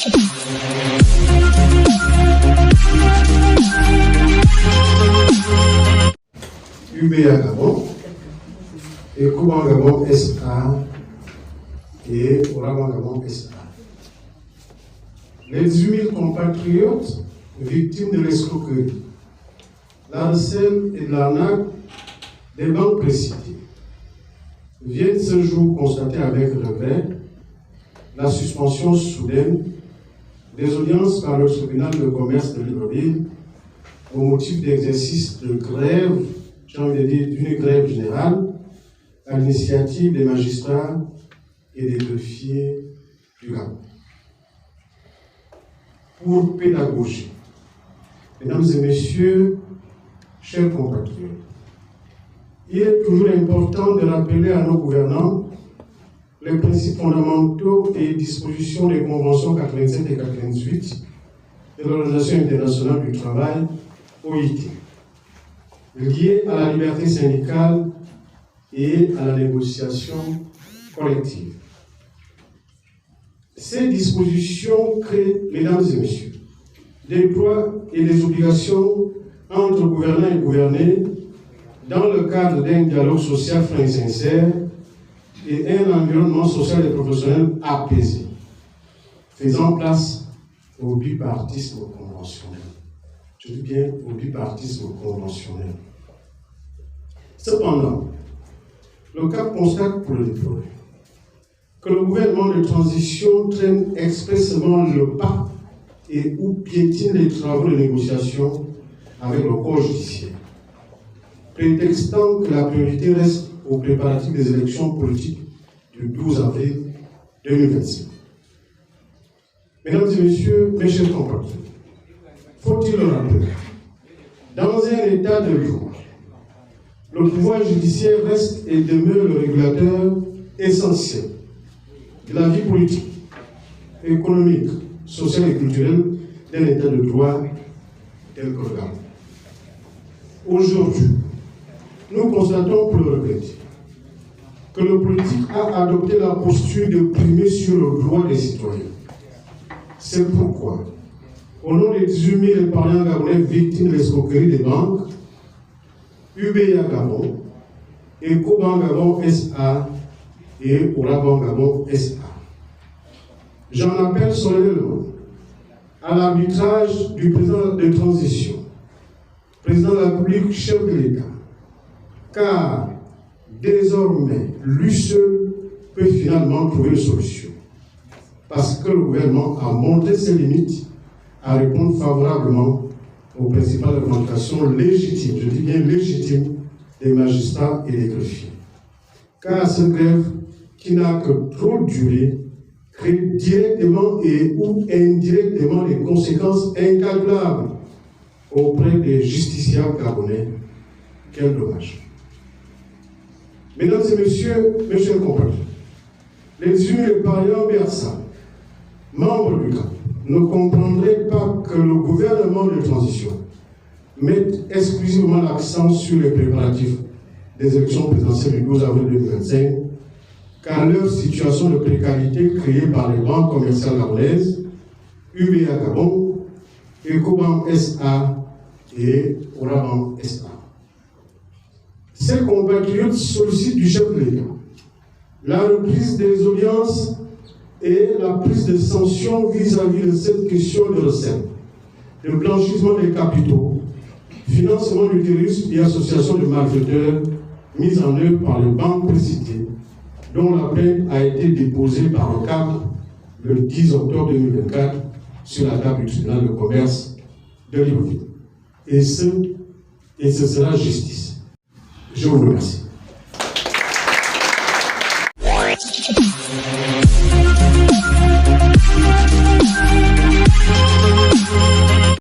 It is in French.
UBA Gabon, Ecobank Gabon SA et Orabank Gabon SA. Les 18 000 compatriotes victimes de l'escroquerie, l'arcel et de l'arnaque des banques précitées viennent ce jour constater avec regret la suspension soudaine des audiences par le tribunal de commerce de Libreville au motif d'exercice de grève, j'ai envie de dire d'une grève générale, à l'initiative des magistrats et des greffiers du Gabon. Pour pédagogie, mesdames et messieurs, chers compatriotes, il est toujours important de rappeler à nos gouvernants les principes fondamentaux et dispositions des conventions 87 et 88 de l'Organisation internationale du travail, OIT, liées à la liberté syndicale et à la négociation collective. Ces dispositions créent, mesdames et messieurs, des droits et des obligations entre gouvernants et gouvernés dans le cadre d'un dialogue social franc et sincère et un environnement social et professionnel apaisé, faisant place au bipartisme conventionnel. Je dis bien au bipartisme conventionnel. Cependant, le CAP constate pour le déplorer que le gouvernement de transition traîne expressément le pas et ou piétine les travaux de négociation avec le corps judiciaire, prétextant que la priorité reste aux préparatifs des élections politiques du 12 avril 2025. Mesdames et messieurs, mes chers compatriotes, faut-il le rappeler, dans un état de droit, le pouvoir judiciaire reste et demeure le régulateur essentiel de la vie politique, économique, sociale et culturelle d'un état de droit tel que le Gabon. Aujourd'hui, nous constatons pour le regretter que le politique a adopté la posture de primer sur le droit des citoyens. C'est pourquoi, au nom des 18 000 épargnants gabonais victimes de l'escroquerie des banques, UBA Gabon, Ecobank Gabon SA et Orabank Gabon SA, j'en appelle solennellement à l'arbitrage du président de transition, président de la République, chef de l'État, car désormais, lui seul peut finalement trouver une solution. Parce que le gouvernement a montré ses limites à répondre favorablement aux principales revendications légitimes, je dis bien légitimes, des magistrats et des greffiers. Car cette grève, qui n'a que trop duré, crée directement et ou indirectement des conséquences incalculables auprès des justiciables gabonais. Quel dommage. Mesdames et messieurs, mes chers compatriotes, les 18 000 épargnants BRSA, membres du CAP, ne comprendraient pas que le gouvernement de transition mette exclusivement l'accent sur les préparatifs des élections présidentielles du 12 avril 2025, car leur situation de précarité créée par les banques commerciales gabonaises, UBA Gabon, Ecobank SA et Orabank SA. Ces compatriotes sollicitent du chef de l'État la reprise des audiences et la prise de sanctions vis-à-vis de cette question de recettes, de blanchissement des capitaux, financement du terrorisme et association de malfaiteurs mise en œuvre par les banques précitées, dont la plainte a été déposée par le CAP le 10 octobre 2024 sur la table du tribunal de commerce de Libreville. Et ce sera justice. Je vous remercie.